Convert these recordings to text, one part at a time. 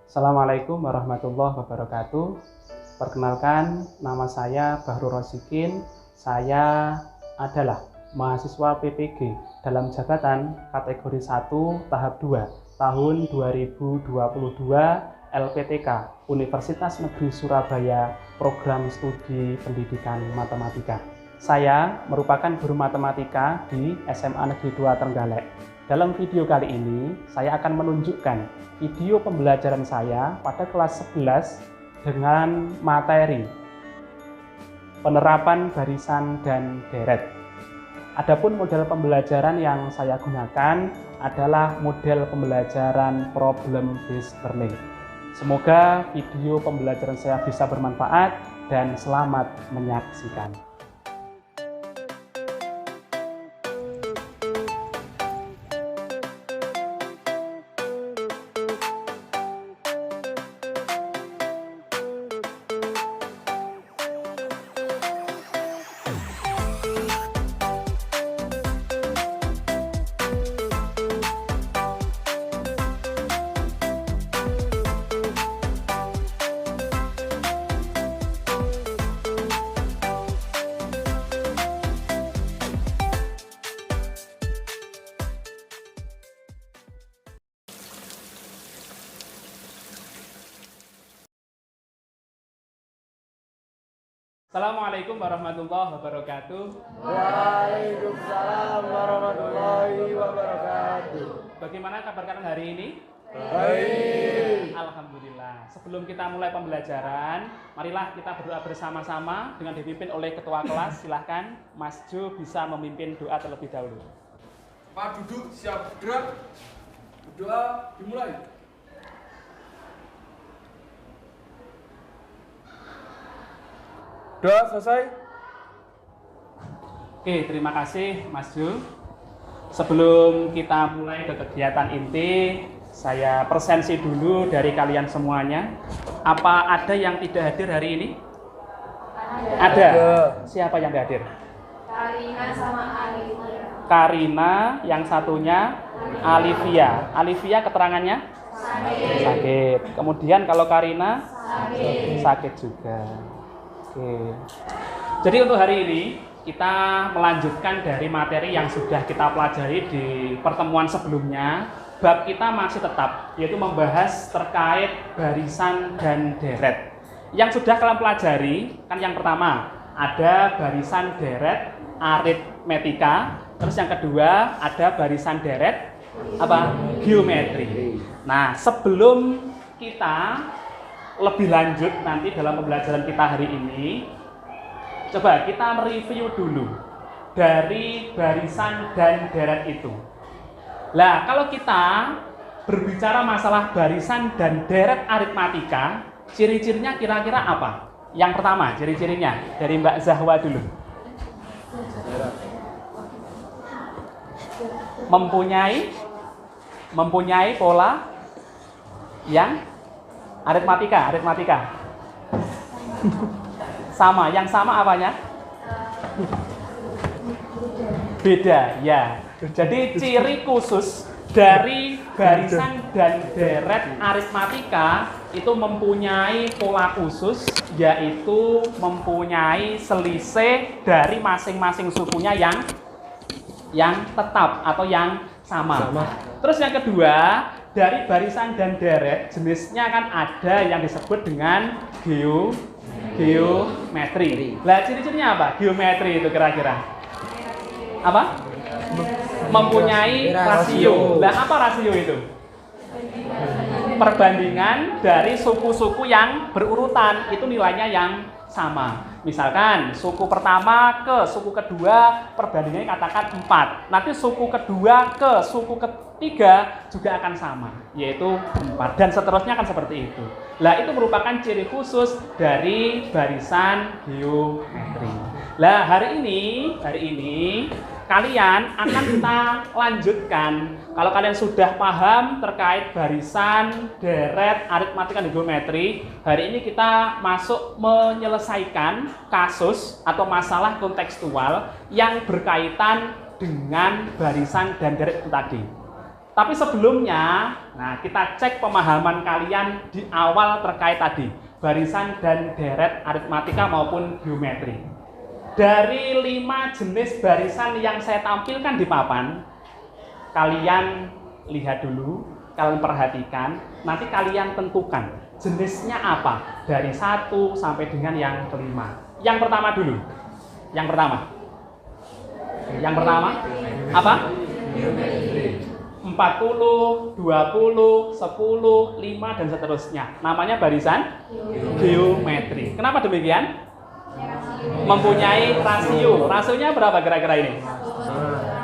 Assalamualaikum warahmatullahi wabarakatuh. Perkenalkan, nama saya Bahrul Rosikin. Saya adalah mahasiswa PPG dalam jabatan kategori 1 tahap 2 tahun 2022 LPTK Universitas Negeri Surabaya Program Studi Pendidikan Matematika. Saya merupakan guru matematika di SMA Negeri 2 Trenggalek. Dalam video kali ini, saya akan menunjukkan video pembelajaran saya pada kelas 11 dengan materi penerapan barisan dan deret. Adapun model pembelajaran yang saya gunakan adalah model pembelajaran problem based learning. Semoga video pembelajaran saya bisa bermanfaat dan selamat menyaksikan. Assalamualaikum warahmatullahi wabarakatuh. Waalaikumsalam warahmatullahi wabarakatuh. Bagaimana kabar kalian hari ini? Baik. Alhamdulillah. Sebelum kita mulai pembelajaran, marilah kita berdoa bersama-sama dengan dipimpin oleh ketua kelas. Silahkan Mas Jo bisa memimpin doa terlebih dahulu. Pak duduk, siap gerak. Doa dimulai. Doa selesai. Oke, terima kasih Mas Jo. Sebelum kita mulai ke kegiatan inti, saya presensi dulu dari kalian semuanya. Apa ada yang tidak hadir hari ini? Ada. Siapa yang tidak hadir? Karina sama Alivia. Karina, yang satunya Alivia. Alivia keterangannya? Sakit. Kemudian kalau Karina? Sakit juga. Oke. Jadi untuk hari ini kita melanjutkan dari materi yang sudah kita pelajari di pertemuan sebelumnya. Bab kita masih tetap, yaitu membahas terkait barisan dan deret. Yang sudah kalian pelajari, kan yang pertama ada barisan deret aritmetika, terus yang kedua ada barisan deret geometri. Nah, sebelum kita lebih lanjut nanti dalam pembelajaran kita hari ini, coba kita mereview dulu dari barisan dan deret itu. Lah, kalau kita berbicara masalah barisan dan deret aritmatika, ciri-cirinya kira-kira apa? Yang pertama, ciri-cirinya dari Mbak Zahwa dulu. Mempunyai pola yang aritmatika. Sama, yang sama apanya? Beda, ya. Jadi ciri khusus dari barisan dan deret aritmatika itu mempunyai pola khusus, yaitu mempunyai selisih dari masing-masing sukunya yang tetap atau yang sama. Terus yang kedua, dari barisan dan deret jenisnya kan ada yang disebut dengan geometri. Lah, ciri-cirinya apa? Geometri itu kira-kira apa? Mempunyai rasio. Lah, apa rasio itu? Perbandingan dari suku-suku yang berurutan, itu nilainya yang sama. Misalkan suku pertama ke suku kedua perbandingannya katakan 4. Nanti suku kedua ke suku ketiga juga akan sama, yaitu 4, dan seterusnya akan seperti itu. Lah, itu merupakan ciri khusus dari barisan geometri. Lah, hari ini kalian akan kita lanjutkan. Kalau kalian sudah paham terkait barisan, deret, aritmatika, dan geometri, hari ini kita masuk menyelesaikan kasus atau masalah kontekstual yang berkaitan dengan barisan dan deret itu tadi. Tapi sebelumnya, nah kita cek pemahaman kalian di awal terkait tadi, barisan dan deret aritmatika maupun geometri. Dari 5 jenis barisan yang saya tampilkan di papan, kalian lihat dulu, kalian perhatikan, nanti kalian tentukan jenisnya apa dari 1 sampai dengan yang kelima. Yang pertama dulu. Yang pertama apa? 40, 20, 10, 5 dan seterusnya. Namanya barisan geometri. Kenapa demikian? Mempunyai rasio. Rasionya berapa kira-kira ini?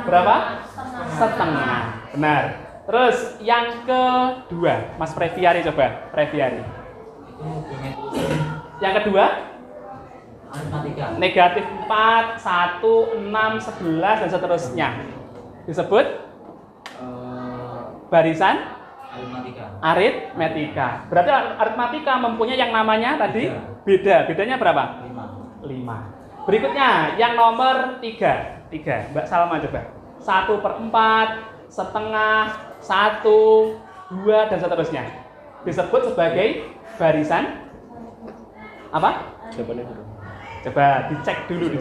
Berapa? Setengah. Benar. Terus yang kedua, Mas Previari coba, Previari. Yang kedua? Negatif 4, 1, 6, 11 dan seterusnya. Disebut barisan aritmatika. Berarti aritmatika mempunyai yang namanya tadi beda. Bedanya berapa? 5. Berikutnya yang nomor 3. Mbak Salma coba. 1/4, setengah, 1, 2 dan seterusnya. Disebut sebagai barisan apa? Coba dicek dulu.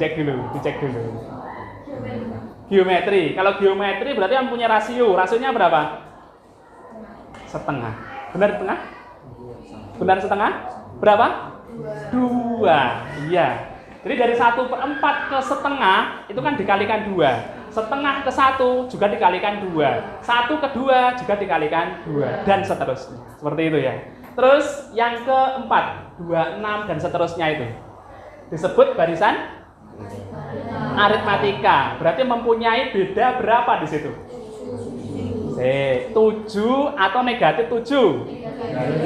Geometri. Kalau geometri berarti yang punya rasio. Rasionya berapa? Setengah. Benar setengah? Berapa? 2. Iya. Jadi dari 1/4 ke setengah itu kan dikalikan 2. Setengah ke 1 juga dikalikan 2. 1 ke 2 juga dikalikan 2 dan seterusnya. Seperti itu ya. Terus yang keempat, 26 dan seterusnya itu disebut barisan aritmatika. Berarti mempunyai beda berapa di situ? 7 atau negatif 7.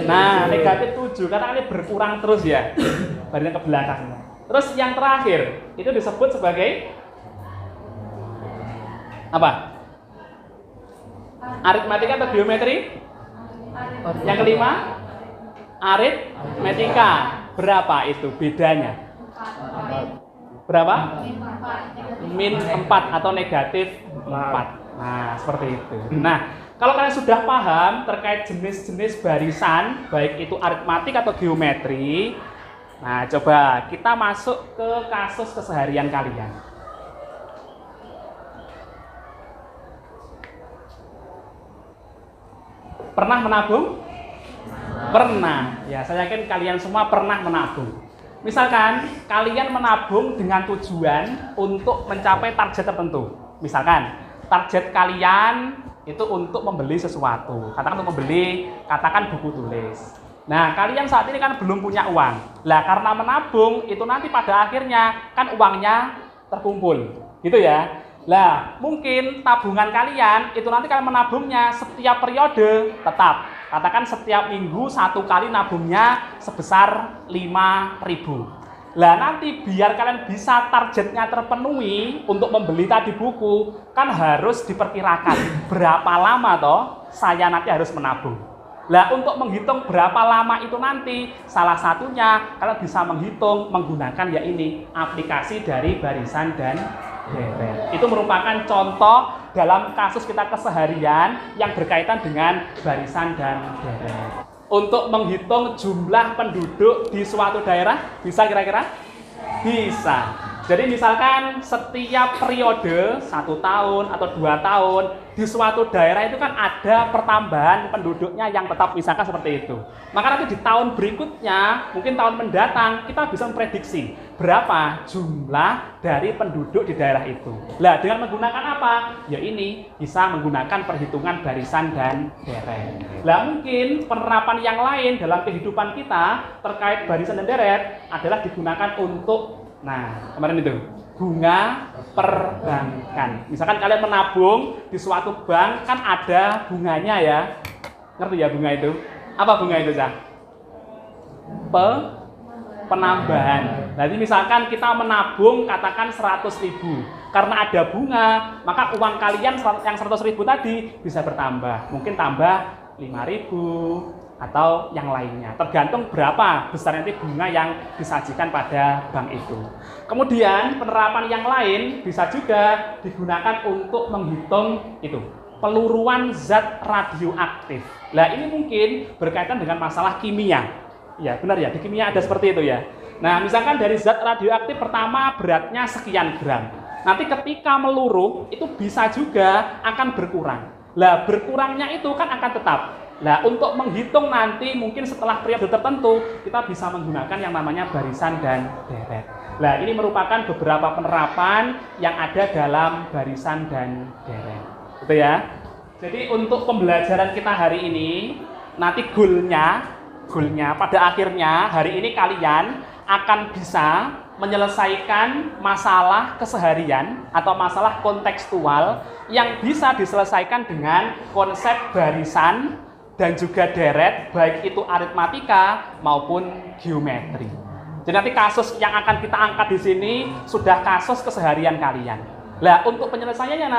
Nah, negatif 7 karena ini berkurang terus ya. Barisan ke belakang. Terus yang terakhir itu disebut sebagai apa? Aritmatika atau geometri? Yang kelima, aritmatika. Berapa itu bedanya? Berapa? Min 4 atau negatif 4. Nah, seperti itu. Nah, kalau kalian sudah paham terkait jenis-jenis barisan, baik itu aritmatik atau geometri, nah coba kita masuk ke kasus keseharian kalian. Pernah menabung? Pernah. Ya, saya yakin kalian semua pernah menabung. Misalkan kalian menabung dengan tujuan untuk mencapai target tertentu. Misalkan target kalian itu untuk membeli sesuatu. Katakan untuk membeli, katakan buku tulis. Nah, kalian saat ini kan belum punya uang. Lah, karena menabung itu nanti pada akhirnya kan uangnya terkumpul. Gitu ya. Lah, mungkin tabungan kalian itu nanti kalian menabungnya setiap periode tetap. Katakan setiap minggu 1 kali nabungnya sebesar 5.000. Lah nanti biar kalian bisa targetnya terpenuhi untuk membeli tadi buku, kan harus diperkirakan berapa lama toh saya nanti harus menabung. Lah untuk menghitung berapa lama itu nanti, salah satunya kalian bisa menghitung menggunakan ya ini aplikasi dari barisan dan deret. Itu merupakan contoh dalam kasus kita keseharian yang berkaitan dengan barisan dan deret. Untuk menghitung jumlah penduduk di suatu daerah, bisa kira-kira? Bisa. Jadi misalkan setiap periode 1 tahun atau 2 tahun di suatu daerah itu kan ada pertambahan penduduknya yang tetap, misalkan seperti itu. Maka nanti di tahun berikutnya, mungkin tahun mendatang, kita bisa memprediksi berapa jumlah dari penduduk di daerah itu. Nah, dengan menggunakan apa? Ya ini bisa menggunakan perhitungan barisan dan deret. Nah, mungkin penerapan yang lain dalam kehidupan kita terkait barisan dan deret adalah digunakan untuk kemarin itu bunga perbankan. Misalkan kalian menabung di suatu bank kan ada bunganya ya. Ngerti ya bunga itu? Apa bunga itu, Cah? Penambahan. Jadi misalkan kita menabung katakan 100.000. Karena ada bunga, maka uang kalian yang 100.000 tadi bisa bertambah. Mungkin tambah 5.000 atau yang lainnya, tergantung berapa besar nanti bunga yang disajikan pada bank itu. Kemudian penerapan yang lain bisa juga digunakan untuk menghitung itu peluruan zat radioaktif. Nah, ini mungkin berkaitan dengan masalah kimia. Ya, benar ya, di kimia ada seperti itu ya. Nah, misalkan dari zat radioaktif pertama beratnya sekian gram. Nanti ketika meluruh, itu bisa juga akan berkurang. Lah, berkurangnya itu kan akan tetap. Nah, untuk menghitung nanti mungkin setelah periode tertentu, kita bisa menggunakan yang namanya barisan dan deret. Nah, ini merupakan beberapa penerapan yang ada dalam barisan dan deret. Gitu ya. Jadi untuk pembelajaran kita hari ini, nanti goalnya pada akhirnya hari ini kalian akan bisa menyelesaikan masalah keseharian atau masalah kontekstual yang bisa diselesaikan dengan konsep barisan dan juga deret, baik itu aritmatika maupun geometri. Jadi nanti kasus yang akan kita angkat di sini sudah kasus keseharian kalian. Nah, untuk penyelesaiannya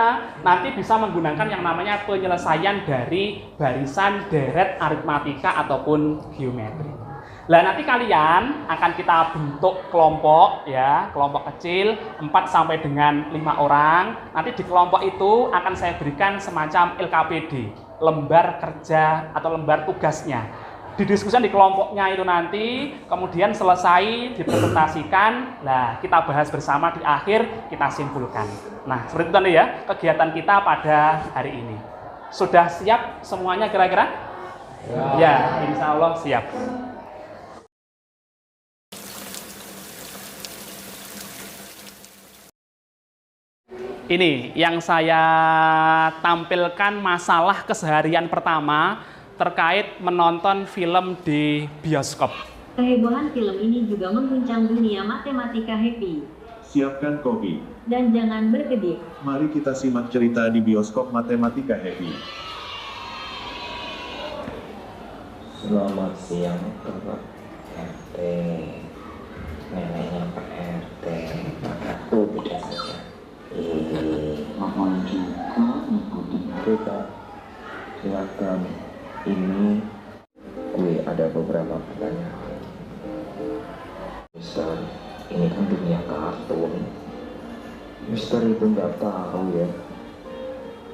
nanti bisa menggunakan yang namanya penyelesaian dari barisan, deret, aritmatika ataupun geometri. Nah, nanti kalian akan kita bentuk kelompok ya, kelompok kecil 4 sampai dengan 5 orang. Nanti di kelompok itu akan saya berikan semacam LKPD, lembar kerja atau lembar tugasnya. Didiskusikan di kelompoknya itu nanti, kemudian selesai dipresentasikan. Nah, kita bahas bersama di akhir, kita simpulkan. Nah, seperti itu tadi ya kegiatan kita pada hari ini. Sudah siap semuanya kira-kira? Ya, insya Allah siap. Ini yang saya tampilkan masalah keseharian pertama terkait menonton film di bioskop. Kehebohan film ini juga mengguncang dunia matematika happy. Siapkan kopi. Dan jangan berkedip. Mari kita simak cerita di bioskop Matematika Happy. Selamat siang Bapak RT. Neneknya Pak RT. Kakakku beda saja. Mohon juga ikuti kita. Silakan. Ini gue ada beberapa pertanyaan. Mister, ini kan dunia kartun. Mister itu nggak tahu ya.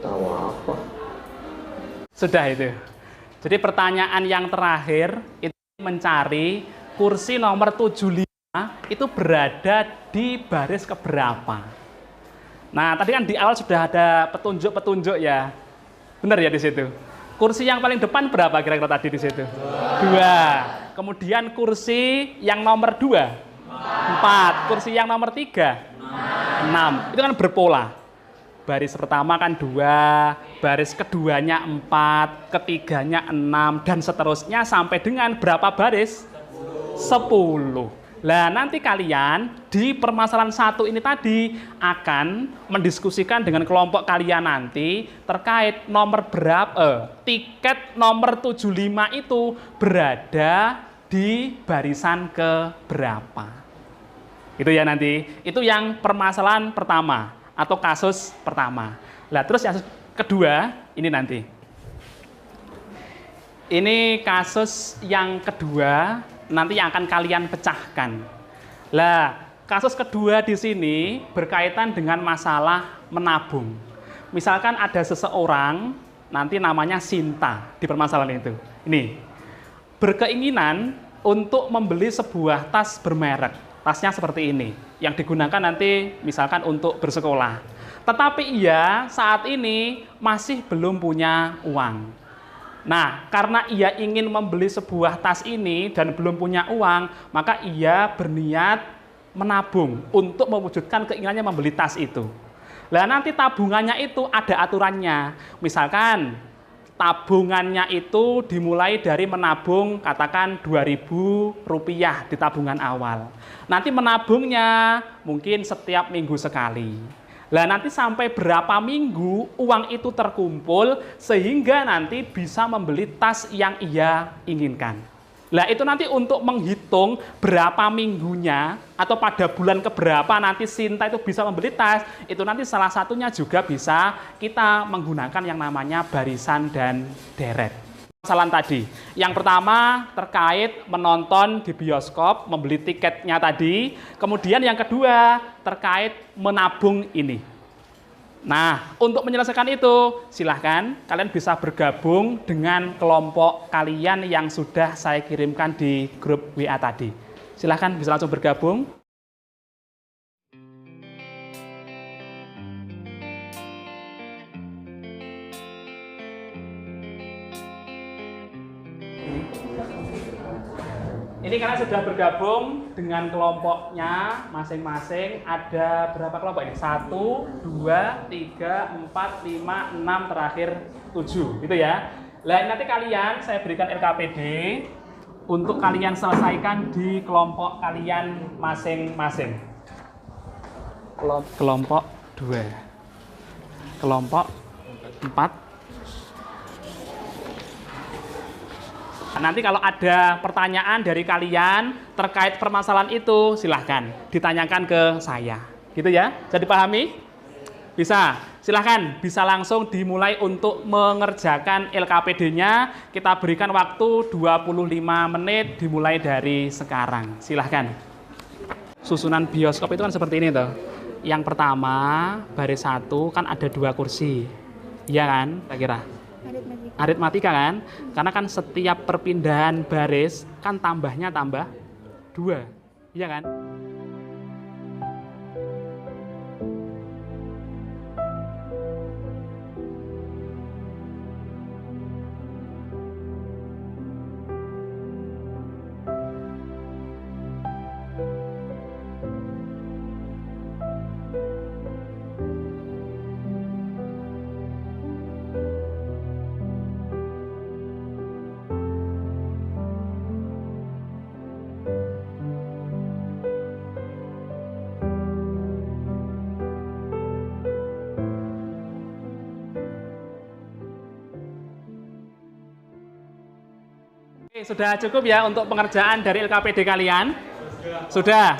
Tahu apa? Sudah itu. Jadi pertanyaan yang terakhir itu mencari kursi nomor 75 itu berada di baris keberapa. Nah, tadi kan di awal sudah ada petunjuk-petunjuk ya. Benar ya di situ. Kursi yang paling depan berapa kira-kira tadi di situ? 2. Kemudian kursi yang nomor 2? 4. Kursi yang nomor 3? 6. Itu kan berpola. Baris pertama kan 2, baris keduanya 4, ketiganya 6, dan seterusnya sampai dengan berapa baris? 10. Nah, nanti kalian di permasalahan 1 ini tadi akan mendiskusikan dengan kelompok kalian nanti terkait nomor berapa, tiket nomor 75 itu berada di barisan ke berapa. Itu ya nanti, itu yang permasalahan pertama atau kasus pertama. Nah, terus yang kedua ini nanti. Ini kasus yang kedua nanti yang akan kalian pecahkan. Lah, kasus kedua di sini berkaitan dengan masalah menabung. Misalkan ada seseorang, nanti namanya Sinta di permasalahan itu. Ini, berkeinginan untuk membeli sebuah tas bermerek. Tasnya seperti ini, yang digunakan nanti misalkan untuk bersekolah. Tetapi ia saat ini masih belum punya uang. Nah, karena ia ingin membeli sebuah tas ini dan belum punya uang, maka ia berniat menabung untuk mewujudkan keinginannya membeli tas itu. Nah, nanti tabungannya itu ada aturannya. Misalkan tabungannya itu dimulai dari menabung katakan Rp2.000 di tabungan awal. Nanti menabungnya mungkin setiap minggu sekali. Lah nanti sampai berapa minggu uang itu terkumpul sehingga nanti bisa membeli tas yang ia inginkan. Lah itu nanti untuk menghitung berapa minggunya atau pada bulan keberapa nanti Sinta itu bisa membeli tas, itu nanti salah satunya juga bisa kita menggunakan yang namanya barisan dan deret. Masalah tadi, yang pertama terkait menonton di bioskop, membeli tiketnya tadi. Kemudian yang kedua terkait menabung ini. Nah, untuk menyelesaikan itu, silahkan kalian bisa bergabung dengan kelompok kalian yang sudah saya kirimkan di grup WA tadi. Silahkan bisa langsung bergabung. Ini kalian sudah bergabung dengan kelompoknya masing-masing. Ada berapa kelompok ini? 1, 2, 3, 4, 5, 6, terakhir 7. Gitu ya. Nah, nanti kalian saya berikan LKPD untuk kalian selesaikan di kelompok kalian masing-masing. Kelompok 2. Kelompok 4. Nanti kalau ada pertanyaan dari kalian terkait permasalahan itu, silahkan ditanyakan ke saya. Gitu ya? Bisa dipahami? Bisa. Silahkan, bisa langsung dimulai untuk mengerjakan LKPD-nya. Kita berikan waktu 25 menit dimulai dari sekarang. Silahkan. Susunan bioskop itu kan seperti ini tuh. Yang pertama, baris 1 kan ada 2 kursi. Iya kan? Kira-kira. Aritmatika kan? Karena kan setiap perpindahan baris kan tambahnya tambah 2. Iya kan? Oke, sudah cukup ya untuk pengerjaan dari LKPD kalian? Sudah.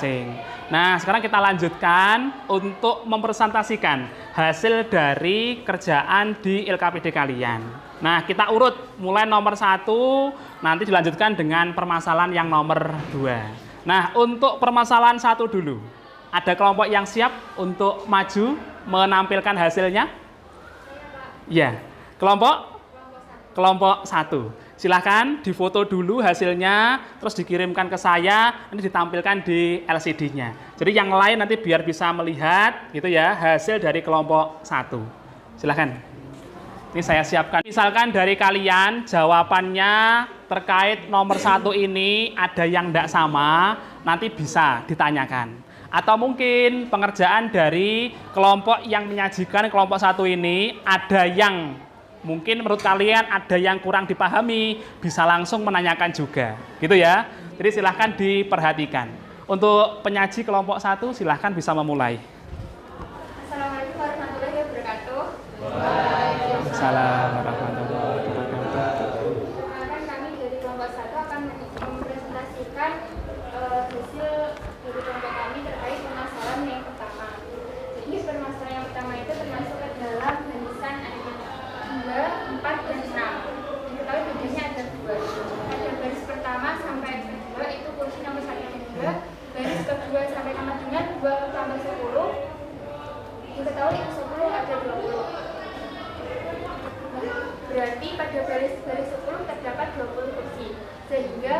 Nah, sekarang kita lanjutkan untuk mempresentasikan hasil dari kerjaan di LKPD kalian. Nah, kita urut mulai nomor 1, nanti dilanjutkan dengan permasalahan yang nomor 2. Nah, untuk permasalahan 1 dulu. Ada kelompok yang siap untuk maju menampilkan hasilnya? Ya. Kelompok 1. Silahkan difoto dulu hasilnya, terus dikirimkan ke saya, nanti ditampilkan di LCD-nya. Jadi yang lain nanti biar bisa melihat gitu ya hasil dari kelompok 1. Silahkan. Ini saya siapkan. Misalkan dari kalian jawabannya terkait nomor 1 ini ada yang tidak sama, nanti bisa ditanyakan. Atau mungkin pengerjaan dari kelompok yang menyajikan kelompok 1 ini ada yang mungkin menurut kalian ada yang kurang dipahami, bisa langsung menanyakan juga, gitu ya. Jadi silahkan diperhatikan. Untuk penyaji kelompok 1 silahkan bisa memulai. Assalamualaikum warahmatullahi wabarakatuh. Waalaikumsalam warahmatullahi wabarakatuh. Perkenalkan, kami dari kelompok 1 akan mempresentasikan hasil dari kelompok kami terkait permasalahan yang pertama. Jadi permasalahan yang pertama itu termasuk ke dalam barisan ada 2, 4, dan 6. Diketahui bedanya ada 2. Pada baris pertama sampai kedua itu kursi nomor 1 dan 2. Baris kedua sampai nomor 2 tambah 10. Diketahui 10 ada 20. Berarti pada baris 10 terdapat 20 kursi. Sehingga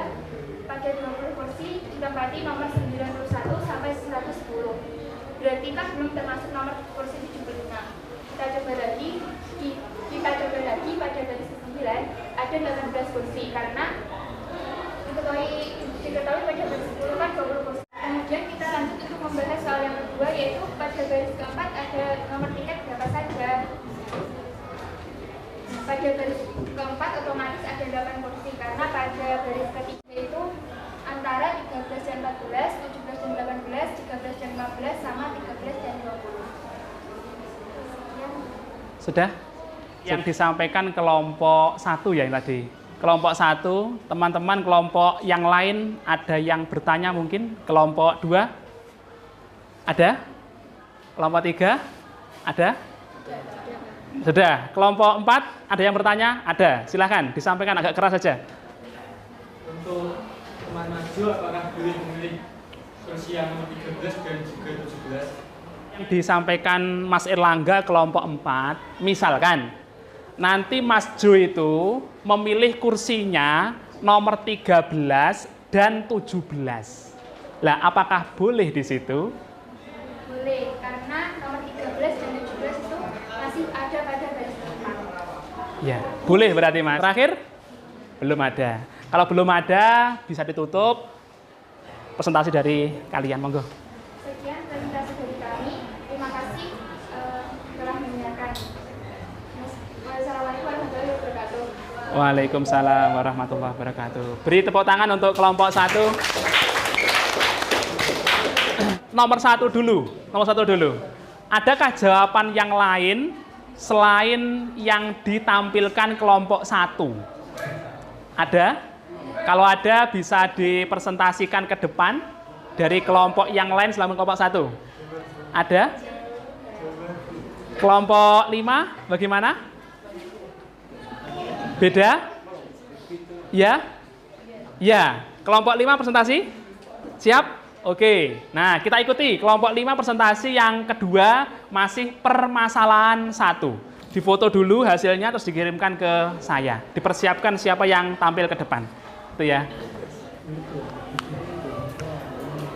pada 20 kursi ditempati nomor 91 sampai 110. Berarti kan belum termasuk nomor kursi 75. Kita coba lagi pada baris 9 ada 18 kursi karena diketahui pada baris 10 kan 20 kursi. Kemudian kita lanjut untuk membahas soal yang kedua, yaitu pada baris keempat ada nomor tiket berapa saja. Pada baris keempat otomatis ada 8 kursi karena pada baris ketiga itu antara 13 dan 14, 17 dan 18, 13 dan 15, sama 13 dan 20. Sudah? Yang disampaikan kelompok 1 ya yang tadi. Kelompok 1, teman-teman kelompok yang lain ada yang bertanya mungkin? Kelompok 2? Ada? Kelompok 3? Ada? Sudah. Kelompok 4 ada yang bertanya? Ada. Silahkan disampaikan agak keras saja. Untuk teman maju apakah boleh memilih kursi yang nomor 13 dan juga 17? Yang disampaikan Mas Erlangga kelompok 4, misalkan nanti Mas Jo itu memilih kursinya nomor 13 dan 17. Lah, apakah boleh di situ? Boleh, karena nomor 13 dan 17 itu masih ada pada baris depan. Ya, boleh berarti Mas. Terakhir? Belum ada. Kalau belum ada, bisa ditutup presentasi dari kalian, monggo. Sekian presentasi dari kami. Terima kasih telah mendengarkan. Wassalamualaikum warahmatullahi wabarakatuh. Waalaikumsalam warahmatullahi wabarakatuh. Beri tepuk tangan untuk kelompok 1. Nomor 1 dulu. Nomor 1 dulu. Adakah jawaban yang lain selain yang ditampilkan kelompok 1? Ada? Kalau ada bisa dipresentasikan ke depan dari kelompok yang lain selain kelompok 1. Ada? Kelompok 5 bagaimana? Beda? Ya? Ya. Kelompok 5 presentasi? Siap? Oke. Nah, kita ikuti kelompok 5 presentasi yang kedua masih permasalahan 1. Difoto dulu hasilnya terus dikirimkan ke saya. Dipersiapkan siapa yang tampil ke depan. Itu ya.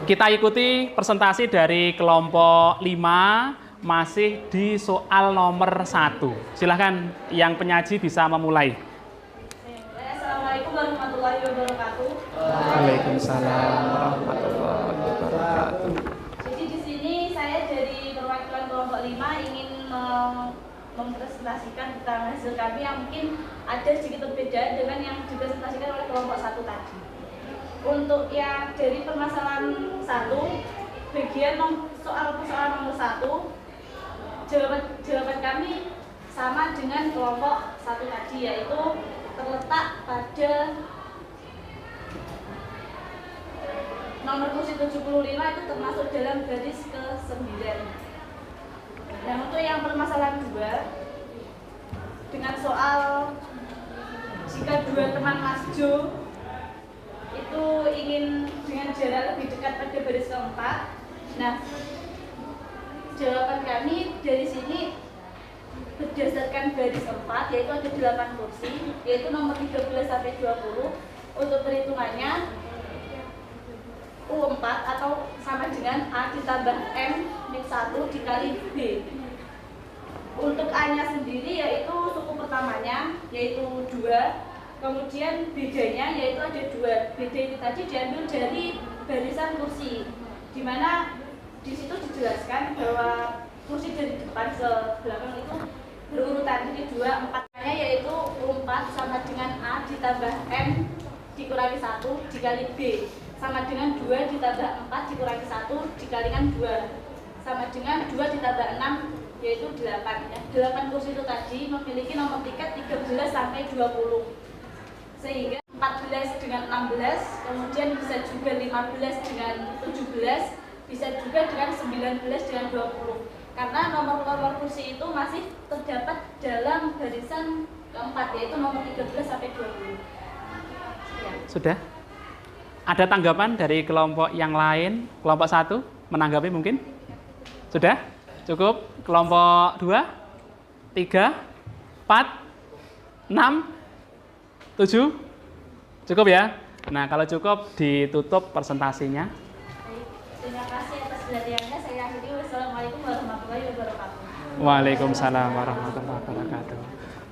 Kita ikuti presentasi dari kelompok 5 masih di soal nomor 1. Silahkan yang penyaji bisa memulai. Assalamualaikum warahmatullahi wabarakatuh. Waalaikumsalam warahmatullahi wabarakatuh. Jadi di sini saya dari perwakilan kelompok 5 ingin mempresentasikan tentang hasil kami yang mungkin ada sedikit berbeda dengan yang dipresentasikan oleh kelompok 1 tadi. Untuk yang dari permasalahan 1, bagian soal nomor 1, jawaban kami sama dengan kelompok 1 tadi, yaitu terletak pada nomor kursi 75 itu termasuk dalam garis ke-9. Dan untuk yang permasalahan 2, dengan soal jika dua teman Mas Jo itu ingin dengan jarak lebih dekat pada baris ke-4, nah jawaban kami dari sini berdasarkan baris 4, yaitu ada 8 kursi, yaitu nomor 13 sampai 20. Untuk perhitungannya U4 atau sama dengan A ditambah M min 1 dikali B. Untuk A-nya sendiri yaitu suku pertamanya, yaitu 2. Kemudian bedanya yaitu ada 2. Beda itu tadi diambil dari barisan kursi, di mana di situ dijelaskan bahwa kursi dari depan ke belakang itu berurutan, jadi 2, 4-nya yaitu U4 sama dengan A ditambah M dikurangi 1 dikali B, sama dengan 2 ditambah 4 dikurangi 1 dikalikan 2, sama dengan 2 ditambah 6 yaitu 8 ya. 8 kursi itu tadi memiliki nomor tiket 13 sampai 20, sehingga 14 dengan 16, kemudian bisa juga 15 dengan 17, bisa juga dengan 19 dengan 20. Karena nomor kursi itu masih terdapat dalam barisan keempat, yaitu nomor 13 sampai 20. Ya. Sudah? Ada tanggapan dari kelompok yang lain? Kelompok 1 menanggapi mungkin? Sudah? Cukup? Kelompok 2? 3? 4? 6? 7? Cukup ya? Nah, kalau cukup ditutup presentasinya. Terima kasih atas perhatiannya. Saya akhiri. Wassalamualaikum warahmatullahi wabarakatuh. Waalaikumsalam warahmatullahi wabarakatuh.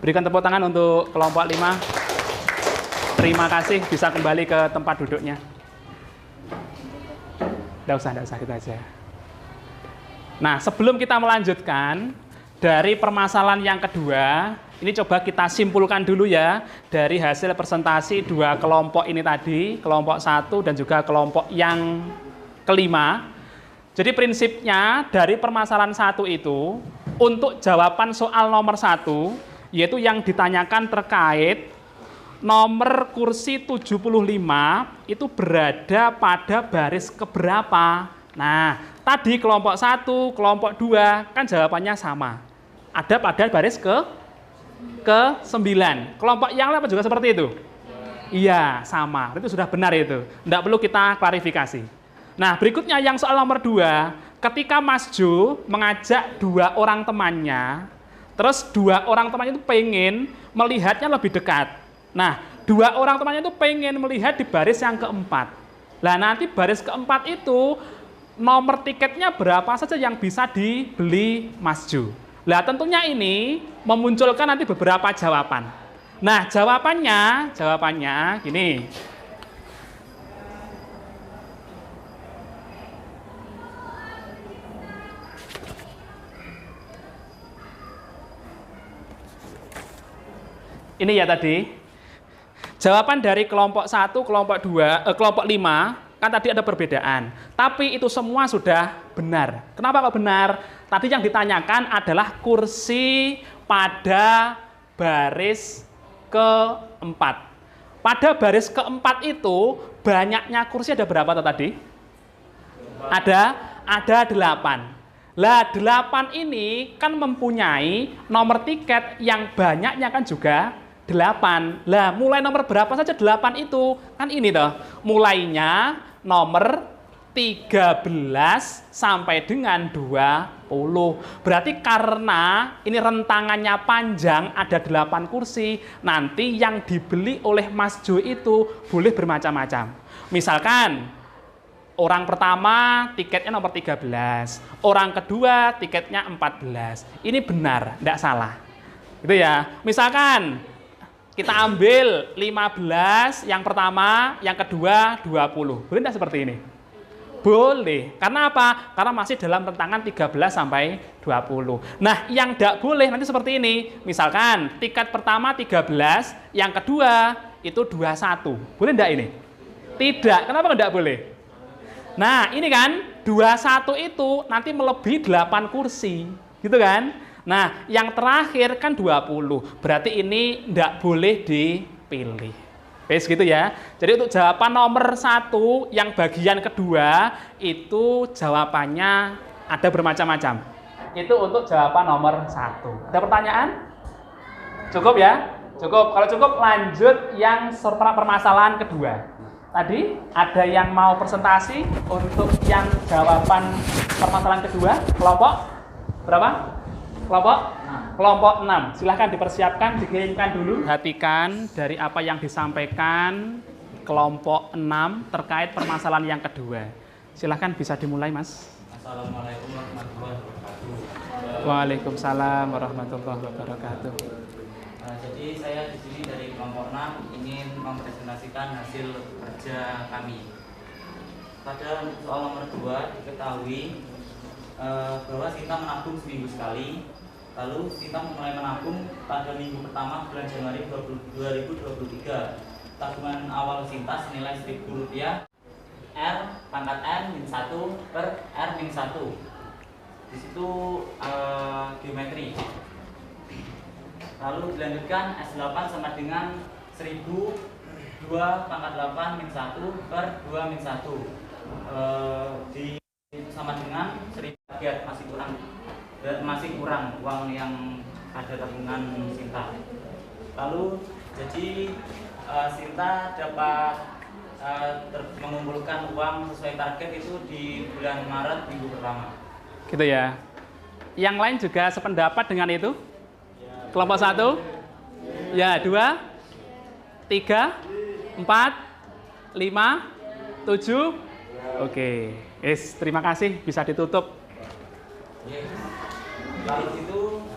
Berikan tepuk tangan untuk kelompok 5. Terima kasih, bisa kembali ke tempat duduknya. Nggak usah gitu aja. Nah, sebelum kita melanjutkan dari permasalahan yang kedua, ini coba kita simpulkan dulu ya dari hasil presentasi dua kelompok ini tadi, kelompok 1 dan juga kelompok yang kelima. Jadi prinsipnya dari permasalahan 1 itu, untuk jawaban soal nomor 1, yaitu yang ditanyakan terkait nomor kursi 75 itu berada pada baris keberapa. Nah, tadi kelompok 1, kelompok 2 kan jawabannya sama. Ada pada baris ke-9. Kelompok yang lain juga seperti itu? Iya, sama. Itu sudah benar itu. Tidak perlu kita klarifikasi. Nah, berikutnya yang soal nomor 2. ketika Mas Jo mengajak 2 orang temannya, terus 2 orang temannya itu pengen melihatnya lebih dekat. Nah, 2 orang temannya itu pengen melihat di baris yang keempat. Nah, nanti baris keempat itu nomor tiketnya berapa saja yang bisa dibeli Mas Jo. Nah, tentunya ini memunculkan nanti beberapa jawaban. Nah, jawabannya gini. Ini ya tadi. Jawaban dari kelompok 1, kelompok 2, kelompok 5 kan tadi ada perbedaan. Tapi itu semua sudah benar. Kenapa kok benar? Tadi yang ditanyakan adalah kursi pada baris keempat. Pada baris keempat itu banyaknya kursi ada berapa tadi? Ada 8. Lah 8 ini kan mempunyai nomor tiket yang banyaknya kan juga 8. Lah mulai nomor berapa saja 8 itu? Kan ini toh. Mulainya nomor 13 sampai dengan 20. Berarti karena ini rentangannya panjang, ada 8 kursi, nanti yang dibeli oleh Mas Jo itu boleh bermacam-macam. Misalkan orang pertama tiketnya nomor 13, orang kedua tiketnya 14. Ini benar, tidak salah. Gitu ya. Misalkan kita ambil 15 yang pertama, yang kedua 20. Boleh tidak seperti ini? Boleh. Karena apa? Karena masih dalam rentangan 13 sampai 20. Nah, yang tidak boleh nanti seperti ini. Misalkan tiket pertama 13, yang kedua itu 21. Boleh tidak ini? Tidak. Kenapa tidak boleh? Nah, ini kan 21 itu nanti melebihi 8 kursi. Gitu kan? Nah, yang terakhir kan 20. Berarti ini tidak boleh dipilih. Wes gitu ya. Jadi untuk jawaban nomor 1 yang bagian kedua itu jawabannya ada bermacam-macam. Itu untuk jawaban nomor 1. Ada pertanyaan? Cukup ya? Cukup. Kalau cukup lanjut yang permasalahan kedua. Tadi ada yang mau presentasi untuk yang jawaban permasalahan kedua? Kelompok berapa? Kelompok 6. Silahkan dipersiapkan, dikirimkan dulu. Perhatikan dari apa yang disampaikan kelompok 6 terkait permasalahan yang kedua. Silahkan bisa dimulai, Mas. Assalamualaikum warahmatullahi wabarakatuh. Waalaikumsalam warahmatullahi wabarakatuh. Jadi saya di sini dari kelompok 6 ingin mempresentasikan hasil kerja kami. Pada soal nomor 2 diketahui bahwa kita menabung seminggu sekali. Lalu kita mulai menabung pada minggu pertama bulan Januari 2023. Tabungan awal Sinta senilai Rp1.000, R pangkat N-1 per R-1. Di situ geometri. Lalu dilanjutkan S8 sama dengan 1000 2 pangkat 8 -1 per 2 -1. Sama dengan 1000 target, masih kurang uang yang ada tabungan Sinta. Lalu jadi Sinta dapat mengumpulkan uang sesuai target itu di bulan Maret minggu pertama. Gitu ya. Yang lain juga sependapat dengan itu? Kelompok 1? Ya, 2, 3, 4, 5, 7. Oke. Terima kasih, bisa ditutup. Kalau itu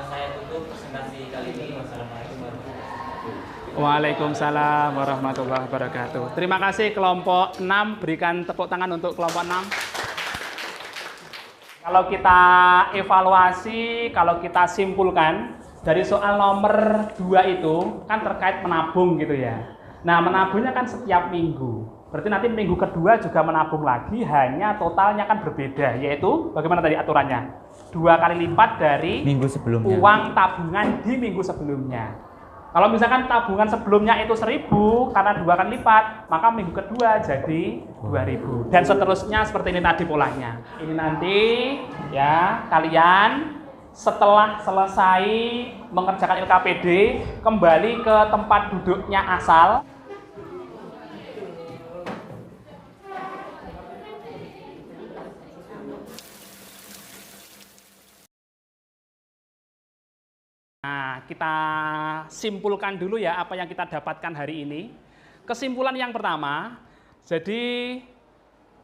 saya tutup presentasi kali ini. Wassalamualaikum warahmatullahi wabarakatuh. Waalaikumsalam warahmatullahi wabarakatuh. Terima kasih kelompok 6, berikan tepuk tangan untuk kelompok 6. Kalau kita evaluasi, kalau kita simpulkan dari soal nomor 2 itu kan terkait menabung gitu ya. Nah, menabungnya kan setiap minggu. Berarti nanti minggu kedua juga menabung lagi, hanya totalnya kan berbeda, yaitu bagaimana tadi aturannya? 2 kali lipat dari minggu sebelumnya. Uang tabungan di minggu sebelumnya. Kalau misalkan tabungan sebelumnya itu 1000 karena 2 kali lipat, maka minggu kedua jadi 2000 dan seterusnya seperti ini tadi polanya. Ini nanti ya kalian setelah selesai mengerjakan LKPD kembali ke tempat duduknya asal. Nah, kita simpulkan dulu ya apa yang kita dapatkan hari ini. Kesimpulan yang pertama, jadi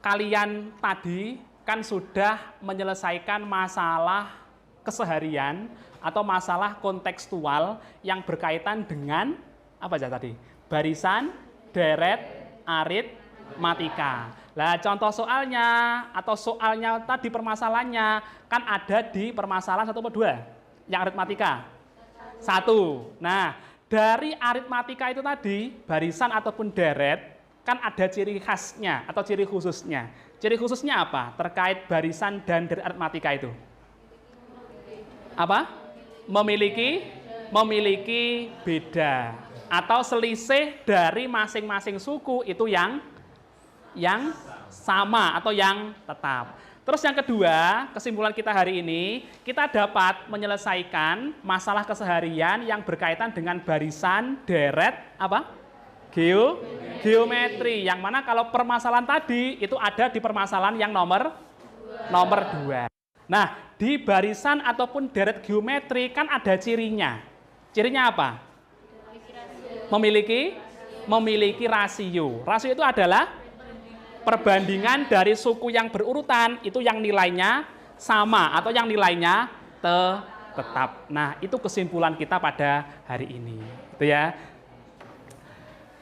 kalian tadi kan sudah menyelesaikan masalah keseharian atau masalah kontekstual yang berkaitan dengan apa aja tadi? Barisan, deret, aritmatika. Nah, contoh soalnya atau soalnya tadi permasalahannya kan ada di permasalahan 1 atau 2? Yang aritmatika? 1. Nah, dari aritmatika itu tadi, barisan ataupun deret, kan ada ciri khasnya atau ciri khususnya. Ciri khususnya apa? Terkait barisan dan deret aritmatika itu. Apa? Memiliki beda atau selisih dari masing-masing suku itu yang sama atau yang tetap. Terus yang kedua, kesimpulan kita hari ini, kita dapat menyelesaikan masalah keseharian yang berkaitan dengan barisan, deret, apa? Geometri. Yang mana kalau permasalahan tadi itu ada di permasalahan yang nomor 2. Nah, di barisan ataupun deret geometri kan ada cirinya. Cirinya apa? Memiliki rasio. Rasio itu adalah perbandingan dari suku yang berurutan itu yang nilainya sama atau yang nilainya tetap. Nah, itu kesimpulan kita pada hari ini. Itu ya.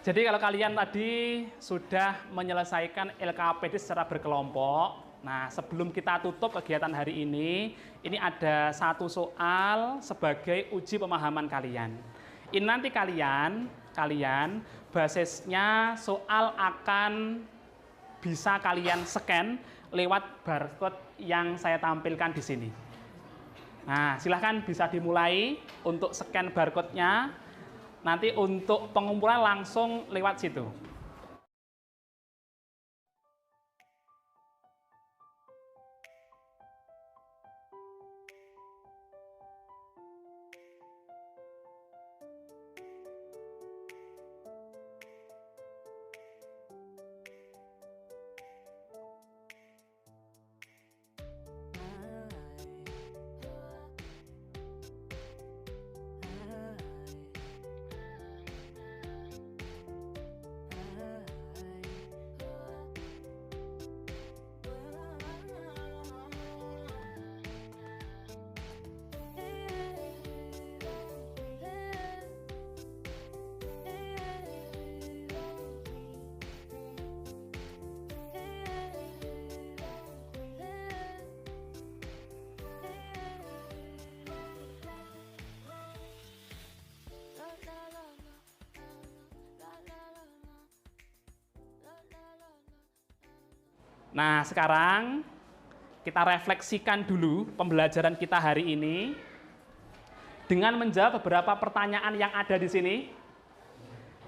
Jadi kalau kalian tadi sudah menyelesaikan LKPD secara berkelompok, nah sebelum kita tutup kegiatan hari ini ada satu soal sebagai uji pemahaman kalian. Ini nanti kalian basisnya soal akan bisa kalian scan lewat barcode yang saya tampilkan di sini. Nah, silahkan bisa dimulai untuk scan barcode-nya. Nanti untuk pengumpulan langsung lewat situ. Nah, sekarang kita refleksikan dulu pembelajaran kita hari ini dengan menjawab beberapa pertanyaan yang ada di sini.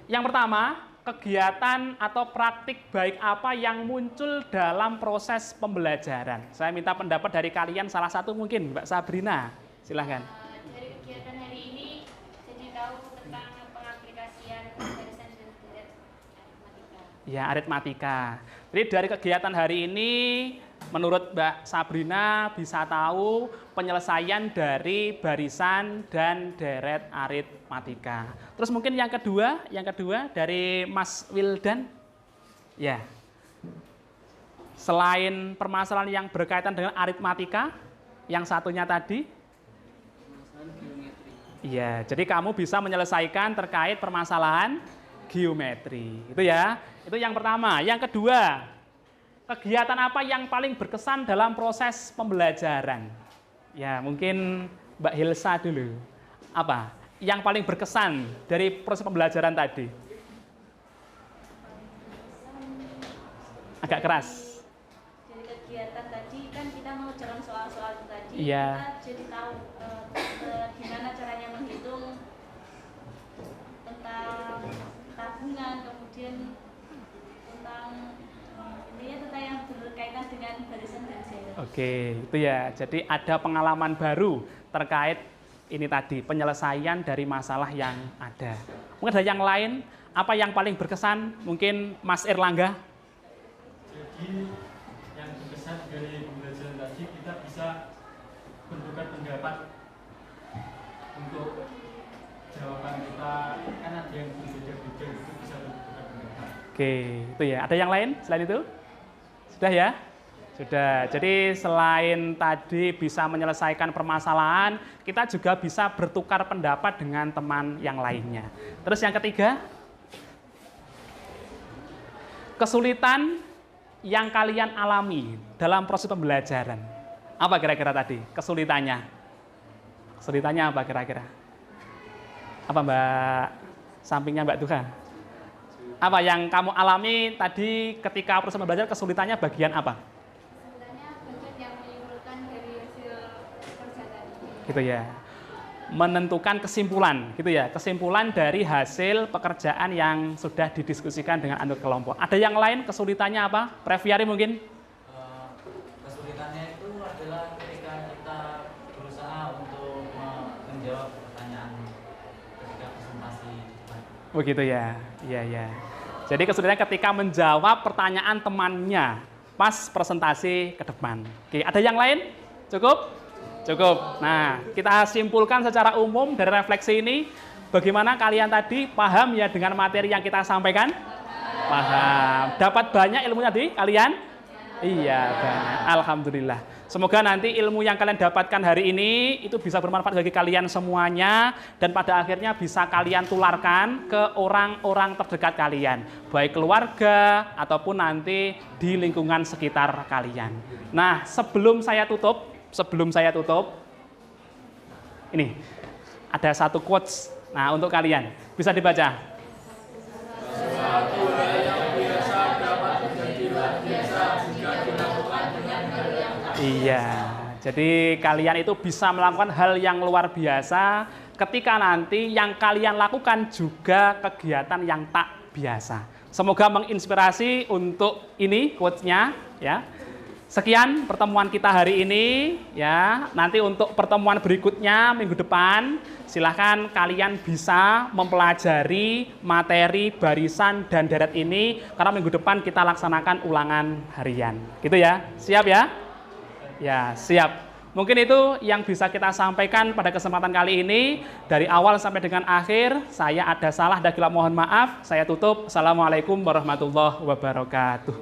Yang pertama, kegiatan atau praktik baik apa yang muncul dalam proses pembelajaran? Saya minta pendapat dari kalian, salah satu mungkin Mbak Sabrina, silahkan. Dari kegiatan hari ini, jadi tahu tentang pengaplikasian barisan dan deret aritmatika. Ya, aritmatika. Jadi dari kegiatan hari ini, menurut Mbak Sabrina bisa tahu penyelesaian dari barisan dan deret aritmatika. Terus mungkin yang kedua dari Mas Wildan. Ya. Selain permasalahan yang berkaitan dengan aritmatika, yang satunya tadi? Iya, jadi kamu bisa menyelesaikan terkait permasalahan geometri. Itu ya. Itu yang pertama. Yang kedua, kegiatan apa yang paling berkesan dalam proses pembelajaran? Ya, mungkin Mbak Hilsa dulu. Apa yang paling berkesan dari proses pembelajaran tadi? Agak keras. Dari kegiatan tadi kan kita mengerjakan soal-soal itu tadi. Iya. Kita jadi tahu gimana caranya menghitung tentang tabungan, kemudian tentang yang berkaitan dengan barisan dan deret. Oke, itu ya. Jadi ada pengalaman baru terkait ini tadi, penyelesaian dari masalah yang ada. Mungkin ada yang lain, apa yang paling berkesan? Mungkin Mas Erlangga? Jadi yang berkesan dari pembelajaran tadi, kita bisa bentukkan pendapat untuk Oke, itu ya. Ada yang lain selain itu? Sudah ya? Sudah. Jadi selain tadi bisa menyelesaikan permasalahan, kita juga bisa bertukar pendapat dengan teman yang lainnya. Terus yang ketiga, kesulitan yang kalian alami dalam proses pembelajaran. Apa kira-kira tadi kesulitannya? Kesulitannya apa kira-kira? Apa Mbak sampingnya Mbak Duha? Apa yang kamu alami tadi ketika proses belajar, kesulitannya bagian apa? Sebenarnya bagian yang menyimpulkan dari hasil kerja tadi. Gitu ya. Menentukan kesimpulan, gitu ya. Kesimpulan dari hasil pekerjaan yang sudah didiskusikan dengan anggota kelompok. Ada yang lain kesulitannya apa? Previari mungkin? Kesulitannya itu adalah ketika kita berusaha untuk menjawab pertanyaan ketika presentasi. Begitu ya. Iya, ya. Jadi kesulitannya ketika menjawab pertanyaan temannya pas presentasi ke depan. Oke, ada yang lain? Cukup? Cukup. Nah, kita simpulkan secara umum dari refleksi ini, bagaimana kalian tadi paham ya dengan materi yang kita sampaikan? Paham. Dapat banyak ilmunya tadi kalian? Iya, banyak. Alhamdulillah. Semoga nanti ilmu yang kalian dapatkan hari ini itu bisa bermanfaat bagi kalian semuanya dan pada akhirnya bisa kalian tularkan ke orang-orang terdekat kalian, baik keluarga ataupun nanti di lingkungan sekitar kalian. Nah, sebelum saya tutup, ini ada satu quotes. Nah, untuk kalian bisa dibaca. Suatu hal yang biasa dapat menjadi luar biasa jika dilakukan dengan hal yang tak. Iya, jadi kalian itu bisa melakukan hal yang luar biasa ketika nanti yang kalian lakukan juga kegiatan yang tak biasa. Semoga menginspirasi untuk ini quotes-nya ya. Sekian pertemuan kita hari ini ya. Nanti untuk pertemuan berikutnya minggu depan silahkan kalian bisa mempelajari materi barisan dan deret ini karena minggu depan kita laksanakan ulangan harian. Gitu ya. Siap ya? Ya, siap. Mungkin itu yang bisa kita sampaikan pada kesempatan kali ini. Dari awal sampai dengan akhir, saya ada salah dan mohon maaf. Saya tutup. Assalamualaikum warahmatullahi wabarakatuh.